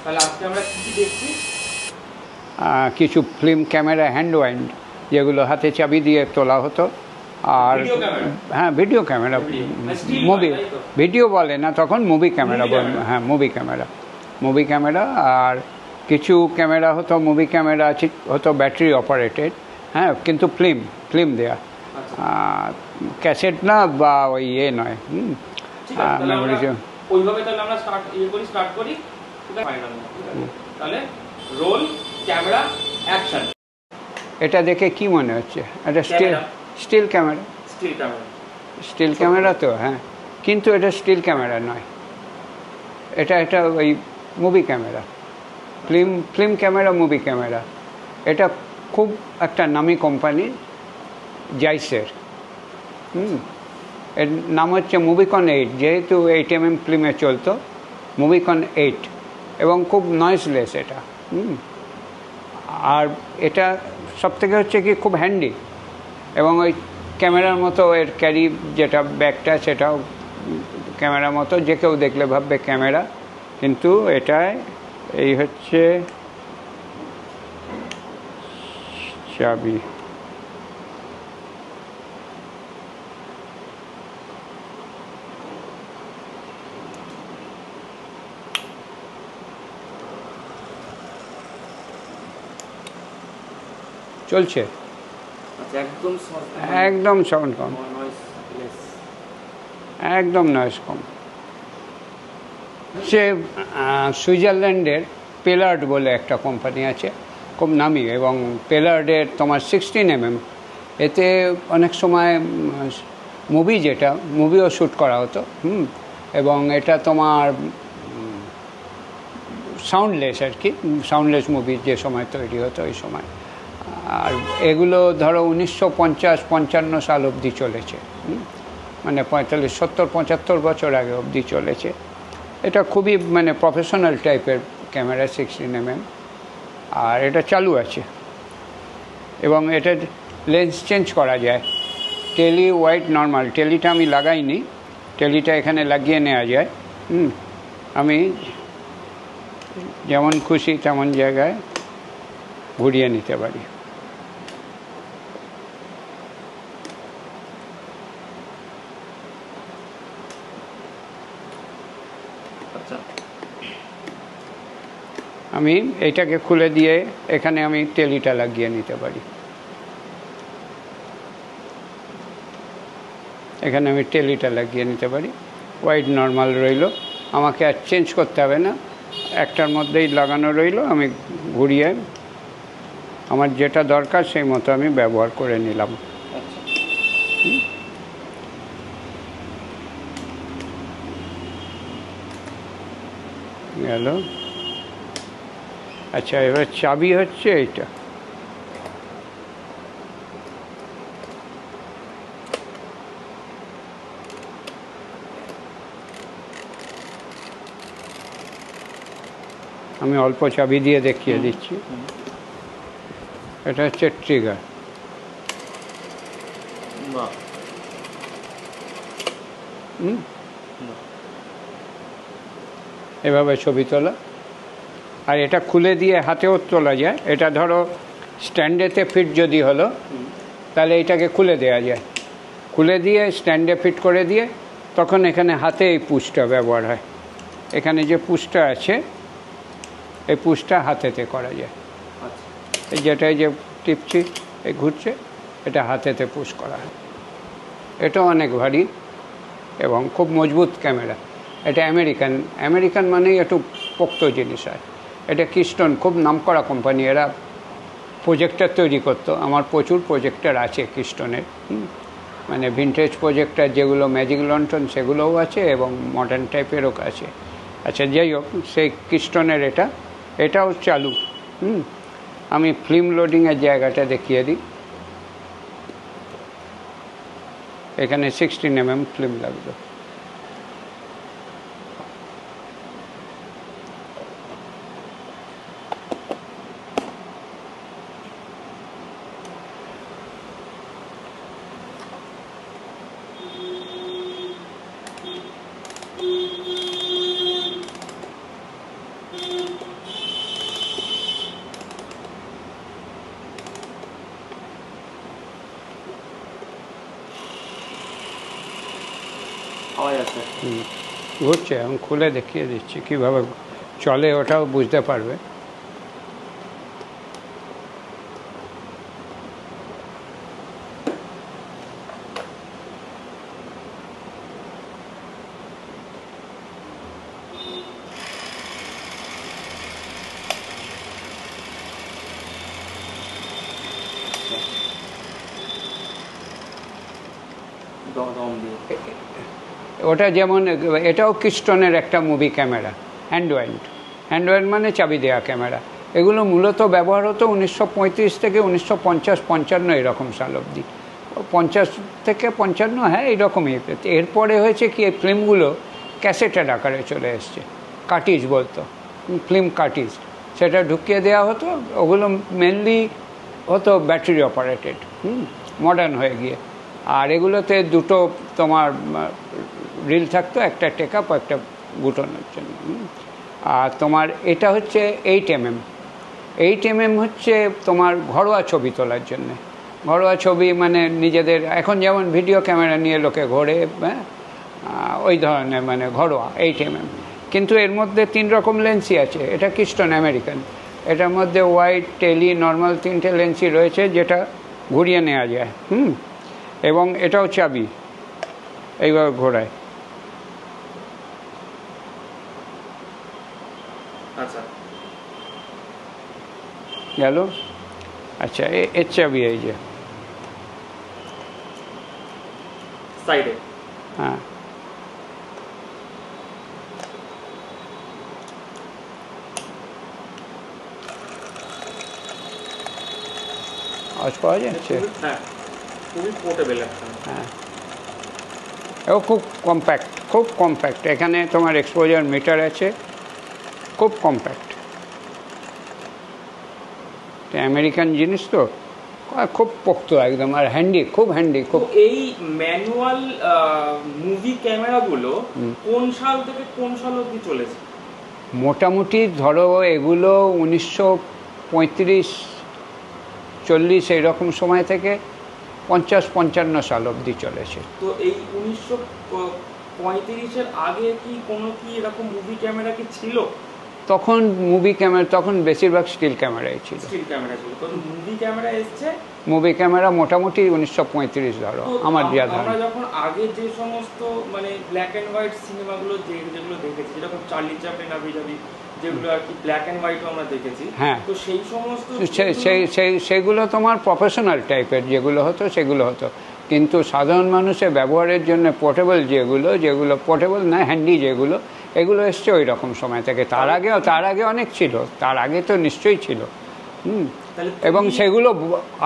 তাহলে আজকে আমরা কি দেখছি? কিছু ফিল্ম ক্যামেরা হ্যান্ড ওয়াইন্ড, যেগুলো হাতে চাবি দিয়ে তোলা হতো। আর হ্যাঁ, ভিডিও ক্যামেরা, মুভি ভিডিও বলে না তখন, মুভি ক্যামেরা বলে। হ্যাঁ, মুভি ক্যামেরা। আর কিছু ক্যামেরা হতো, মুভি ক্যামেরা হতো ব্যাটারি অপারেটেড, হ্যাঁ, কিন্তু ফিল্ম দেয়া, ক্যাসেট না বা ওই নয়। ওইভাবে তাহলে আমরা স্টার্ট করি। তাহলে রোল, ক্যামেরা, অ্যাকশন। এটা দেখে কি মনে হচ্ছে? এটা স্টিল ক্যামেরা। স্টিল ক্যামেরা তো, হ্যাঁ, কিন্তু এটা স্টিল ক্যামেরা নয়, এটা ওই movie camera, film camera, movie camera. এটা খুব একটা নামি কোম্পানি, জাইসের। এর নাম হচ্ছে মুভিকন 8, যেহেতু 8mm ফিল্মে চলতো, মুভিকন 8, এবং খুব নয়েজলেস এটা। আর এটা সবথেকে হচ্ছে কি খুব হ্যান্ডি, এবং ওই ক্যামেরার মতো এর ক্যারি যেটা ব্যাগটা, সেটাও ক্যামেরার মতো, যে কেউ দেখলে ভাববে ক্যামেরা, কিন্তু এটায় এই হচ্ছে চাবি। চলছে একদম সাউন্ড কম, একদম নয়েজ কম। সে সুইজারল্যান্ডের পেলার্ড বলে একটা কোম্পানি আছে, খুব নামি, এবং পেলার্ডের তোমার 16mm, এতে অনেক সময় মুভিও শ্যুট করা হতো। এবং এটা তোমার সাউন্ডলেস আর কি, সাউন্ডলেস মুভি যে সময় তৈরি হতো ওই সময়। আর এগুলো ধরো 1950-55 সাল অবধি চলেছে, মানে 45, 70, 75 বছর আগে অবধি চলেছে। এটা খুবই মানে প্রফেশনাল টাইপের ক্যামেরা, 16mm, আর এটা চালু আছে, এবং এটা লেন্স চেঞ্জ করা যায়, টেলি, ওয়াইড, নর্মাল। টেলিটা আমি লাগাইনি, টেলিটা এখানে লাগিয়ে নেওয়া যায়। আমি যেমন খুশি তেমন জায়গায় ঘুরিয়ে নিতে পারি। আমি এইটাকে খুলে দিয়ে এখানে আমি টেলিটা লাগিয়ে নিতে পারি। এখানে আমি টেলিটা লাগিয়ে নিতে পারি, ওয়াইড, নর্মাল রইল, আমাকে আর চেঞ্জ করতে হবে না, একটার মধ্যেই লাগানো রইল। আমি ঘুরিয়ে আমার যেটা দরকার সেই মতো আমি ব্যবহার করে নিলাম। গেল। আচ্ছা, এবার চাবি হচ্ছে এইটা। আমি অল্প চাবি দিয়ে দেখিয়ে দিচ্ছি। এটা হচ্ছে ট্রিগার। এভাবে ছবি তোলা, আর এটা খুলে দিয়ে হাতেও তোলা যায়। এটা ধরো স্ট্যান্ডেতে ফিট যদি হলো, তাহলে এটাকে খুলে দেওয়া যায়, খুলে দিয়ে স্ট্যান্ডে ফিট করে দিয়ে তখন এখানে হাতে এই পুশটা ব্যবহার হয়। এখানে যে পুশটা আছে, এই পুশটা হাতেতে করা যায়। যেটাই যে টিপছি, এই ঘুরছে, এটা হাতেতে পুশ করা হয়। এটা অনেক ভারী এবং খুব মজবুত ক্যামেরা। এটা আমেরিকান মানেই একটু পোক্ত জিনিস হয়। এটা কিস্টোন, খুব নামকরা কোম্পানি, এরা প্রজেক্টর তৈরি করতো। আমার প্রচুর প্রজেক্টর আছে কিস্টোনের, মানে ভিনটেজ প্রজেক্টর, যেগুলো ম্যাজিক লন্ঠন, সেগুলোও আছে, এবং মডার্ন টাইপেরও আছে। আচ্ছা, যাই হোক, সেই কিস্টোনের এটাও চালু। আমি ফিল্ম লোডিংয়ের জায়গাটা দেখিয়ে দিই। এখানে 16mm ফিল্ম লাগবে। আওয়াজ আছে। ঘুরছে, আমি খুলে দেখিয়ে দিচ্ছি কীভাবে চলে, ওটাও বুঝতে পারবে। দম দিয়ে ওটা যেমন, এটাও কিস্টনের একটা মুভি ক্যামেরা, হ্যান্ড মানে চাবি দেওয়া ক্যামেরা। এগুলো মূলত ব্যবহার হতো 1935 থেকে 1950-55 এরকম সাল অবধি, 50 থেকে 55, হ্যাঁ এইরকমই। এরপরে হয়েছে কি, এই ফিল্মগুলো ক্যাসেটের আকারে চলে এসছে, কাটিজ বলতো, ফিল্ম কাটিজ, সেটা ঢুকিয়ে দেওয়া হতো। ওগুলো মেনলি হতো ব্যাটারি অপারেটেড, মডার্ন হয়ে গিয়ে। আর এগুলোতে দুটো তোমার রিল থাকতো, একটা টেকআপ, একটা গুটানোর জন্য। আর তোমার এটা হচ্ছে 8mm। 8mm হচ্ছে তোমার ঘরোয়া ছবি তোলার জন্যে। ঘরোয়া ছবি মানে নিজেদের, এখন যেমন ভিডিও ক্যামেরা নিয়ে লোকে ঘোরে, হ্যাঁ, ওই ধরনের মানে ঘরোয়া 8mm। কিন্তু এর মধ্যে 3 রকম লেন্সই আছে। এটা কিস্টন আমেরিকান, এটার মধ্যে ওয়াইড, টেলি, নর্মাল 3টে লেন্সই রয়েছে, যেটা ঘুরিয়ে নেওয়া যায়। এবং এটাও চাবি, এইভাবে ঘোরায়। আচ্ছা, গেল। আচ্ছা, এর চাবি এই যে সাইডে। হ্যাঁ, আওয়াজ পাওয়া যাচ্ছে? হ্যাঁ, খুবই পোর্টেবল একটা। হ্যাঁ, ও খুব কম্প্যাক্ট। এখানে তোমার এক্সপোজার মিটার আছে, খুব কম্প্যাক্ট। আমেরিকান জিনিস তো, খুব পোক্ত একদম, আর খুব হ্যান্ডি। খুব। এই ম্যানুয়াল মুভি ক্যামেরাগুলো কোন সাল থেকে কোন সাল অবধি চলেছে? মোটামুটি ধরো এগুলো 1935-40 এইরকম সময় থেকে 50-55 সাল অবধি চলেছে। তো এই 1935-এর আগে কি কোনো কি এরকম মুভি ক্যামেরা কি ছিল? তখন তখন বেশিরভাগ স্টিল ক্যামেরাই ছিল। স্টিল ক্যামেরা ছিল। তো মুভি ক্যামেরা এসছে, মুভি ক্যামেরা মোটামুটি 1935 ধরো, আমার যা ধারণা। আমরা যখন আগে যে সমস্ত মানে ব্ল্যাক অ্যান্ড হোয়াইট সিনেমাগুলো যেগুলো দেখেছি, যেরকম চার্লি চ্যাপলিন, আবি যাবি, যেগুলো আর কি ব্ল্যাক অ্যান্ড হোয়াইটও আমরা দেখেছি, হ্যাঁ, তো সেই সমস্ত সেগুলো তোমার প্রফেশনাল টাইপের যেগুলো হতো সেগুলো হতো। কিন্তু সাধারণ মানুষের ব্যবহারের জন্য পোর্টেবল যেগুলো পোর্টেবল না, হ্যান্ডি যেগুলো, এগুলো এসছে ওই রকম সময় থেকে। তার আগে অনেক ছিল, তার আগে তো নিশ্চয়ই ছিল। এবং সেগুলো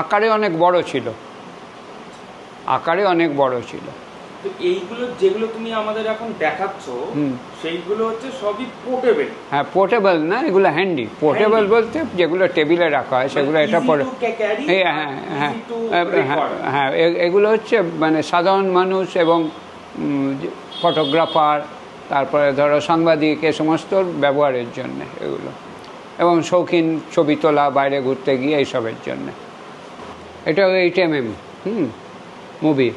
আকারে অনেক বড় ছিল। তো এইগুলো যেগুলো তুমি আমাদের এখন দেখাচ্ছ, সেইগুলো হচ্ছে সবই পোর্টেবল। হ্যাঁ, পোর্টেবল না, এগুলো হ্যান্ডি। পোর্টেবল বলতে যেগুলো টেবিলে রাখা হয় সেগুলো, এটা পরে। হ্যাঁ, এগুলো হচ্ছে মানে সাধারণ মানুষ এবং ফটোগ্রাফার, তারপরে ধরো সাংবাদিক, এ সমস্ত ব্যবহারের জন্য এগুলো, এবং শৌখিন ছবি তোলা, বাইরে ঘুরতে গিয়ে এইসবের জন্য। এটা 8mm মুভি।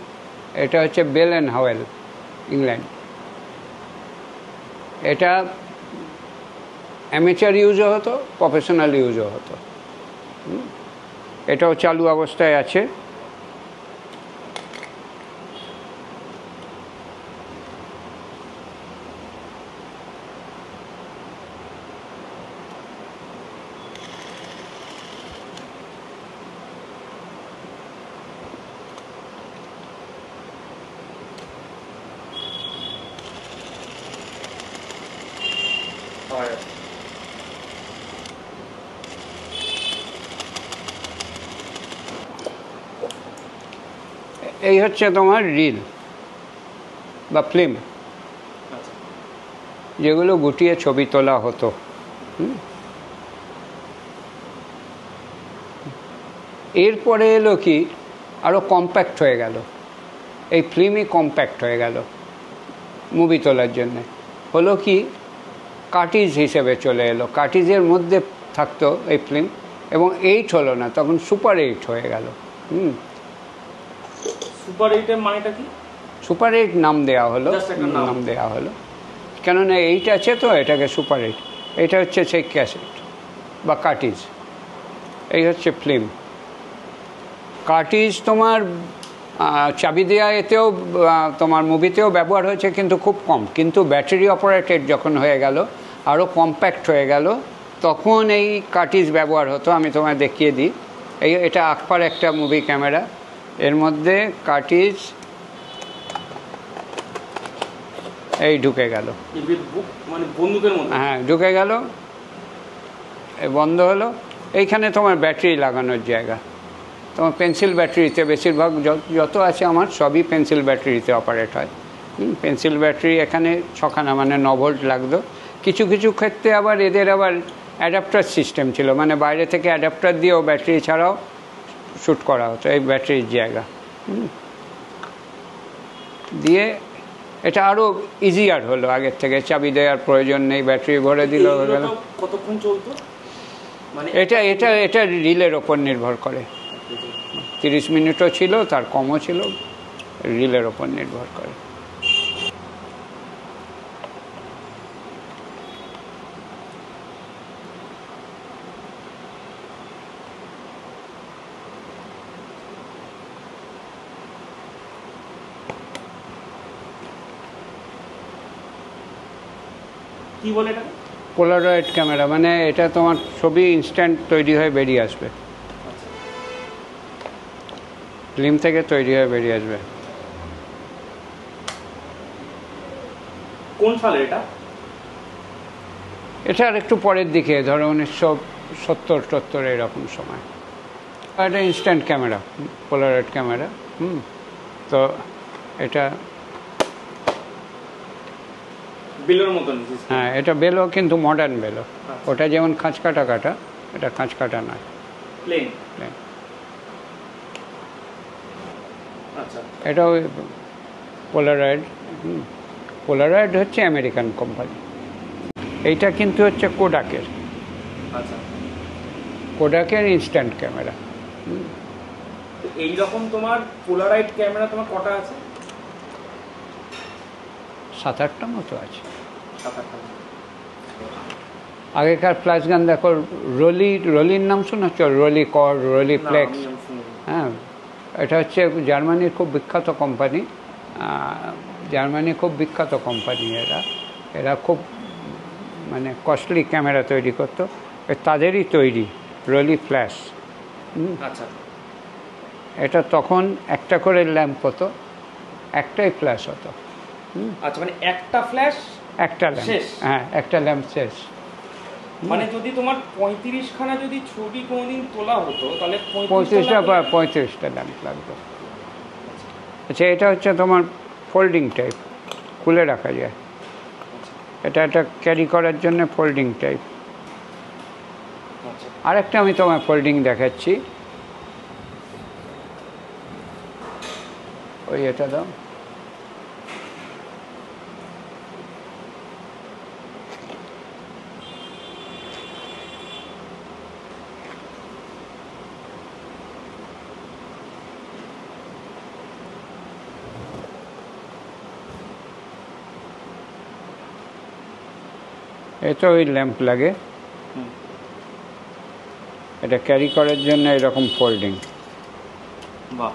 এটা হচ্ছে বেল অ্যান্ড হাওয়েল, ইংল্যান্ড। এটা অ্যামেচার ইউজও হতো, প্রফেশনাল ইউজও হতো। এটাও চালু অবস্থায় আছে। এই হচ্ছে তোমার রিল বা ফিল্ম, যেগুলো গুটিয়ে ছবি তোলা হতো। এরপরে এলো কি, আরও কম্প্যাক্ট হয়ে গেল, এই ফিল্মই কম্প্যাক্ট হয়ে গেল মুভি তোলার জন্যে। হলো কি, কাটিজ হিসেবে চলে এলো। কাটিজের মধ্যে থাকতো এই ফিল্ম, এবং 8 হলো না, তখন সুপার 8 হয়ে গেল। সুপার 8-এর মানেটা কি? সুপার 8 নাম দেওয়া হলো, Just একটা নাম। নাম দেওয়া হলো, কেননা 8 আছে তো এটাকে সুপার 8। এটা হচ্ছে সেই ক্যাসেট বা কার্টিজ, এই হচ্ছে ফিল্ম। কার্টিজ তোমার চাবি দেওয়া এতেও তোমার মুভিতেও ব্যবহার হয়েছে, কিন্তু খুব কম। কিন্তু ব্যাটারি অপারেটেড যখন হয়ে গেল, আরও কম্প্যাক্ট হয়ে গেল, তখন এই কার্টিজ ব্যবহার হতো। আমি তোমায় দেখিয়ে দিই। এটা আকপার একটা মুভি ক্যামেরা, এর মধ্যে কার্টিজ এই ঢুকে গেল, মানে বন্দুকের মতো। হ্যাঁ ঢুকে গেল, বন্ধ হলো। এইখানে তোমার ব্যাটারি লাগানোর জায়গা। তোমার পেন্সিল ব্যাটারিতে বেশিরভাগ যত আছে আমার সবই পেন্সিল ব্যাটারিতে অপারেট হয়। পেন্সিল ব্যাটারি এখানে 6খানা, মানে 9 ভোল্ট লাগতো। কিছু কিছু ক্ষেত্রে আবার এদের আবার অ্যাডাপ্টার সিস্টেম ছিল, মানে বাইরে থেকে অ্যাডাপ্টার দিয়েও ব্যাটারি ছাড়াও শ্যুট করা হতো। এই ব্যাটারির জায়গা দিয়ে এটা আরও ইজিয়ার হলো আগের থেকে। চাবি দেওয়ার প্রয়োজন নেই, ব্যাটারি ভরে দিল হয়ে গেল। কতক্ষণ চলতো? মানে এটা এটা এটা রিলের ওপর নির্ভর করে। 30 মিনিটও ছিল, তার কমও ছিল, রিলের ওপর নির্ভর করে। কি বলে এটা? পোলারয়েড ক্যামেরা, মানে এটা তোমার ছবি ইনস্ট্যান্ট তৈরি হয়ে বেরিয়ে আসবে, ফিল্ম থেকে তৈরি হয়ে বেরিয়ে আসবে। কোন সালে এটা? এটা আর একটু পরের দিকে, ধরো 1970-70 এরকম সময়। এটা ইনস্ট্যান্ট ক্যামেরা, পোলারয়েড ক্যামেরা। তো এটা বেলোর মতন। হ্যাঁ, এটা বেলো, কিন্তু মডার্ন বেলো। ওটা যেমন খাঁচ কাটা কাটা, এটা খাঁচ কাটা নয়, প্লেন। প্লেন। আচ্ছা, এটাও পোলারয়েড। পোলারয়েড হচ্ছে আমেরিকান কোম্পানি। এইটা কিন্তু হচ্ছে কোডাকের। আচ্ছা। কোডাকের ইনস্ট্যান্ট ক্যামেরা। তো এইরকম তোমার পোলারয়েড ক্যামেরা তোমার কটা আছে? 7-8টা মতো আছে। 7-8টা। আগেকার ফ্ল্যাশ গান দেখো, রোলির নাম শোনাচ্ছ? রোলি কর, রোলি ফ্লেক্স। হ্যাঁ, এটা হচ্ছে জার্মানির খুব বিখ্যাত কোম্পানি। জার্মানি খুব বিখ্যাত কোম্পানি। এরা খুব মানে কস্টলি ক্যামেরা তৈরি করতো, তাদেরই তৈরি রোলি ফ্ল্যাশ। আচ্ছা। এটা তখন একটা করে ল্যাম্প হতো, একটাই ফ্ল্যাশ হতো। আচ্ছা, মানে একটা ফ্ল্যাশ, একটা ল্যাম্প। শেষ। হ্যাঁ, একটা ল্যাম্প শেষ। মানে যদি তোমার 35খানা যদি ছবি কোনোদিন তোলা হতো, তাহলে 35টা ল্যাম্প লাগতো। আচ্ছা, এটা হচ্ছে তোমার ফোল্ডিং টাইপ, খুলে রাখা যায়। এটা একটা ক্যারি করার জন্য ফোল্ডিং টাইপ। আরেকটা আমি তোমার ফোল্ডিং দেখাচ্ছি, ওই এটা দাও। এটা ওই ল্যাম্প লাগে, এটা ক্যারি করার জন্য এরকম ফোল্ডিং। বাহ।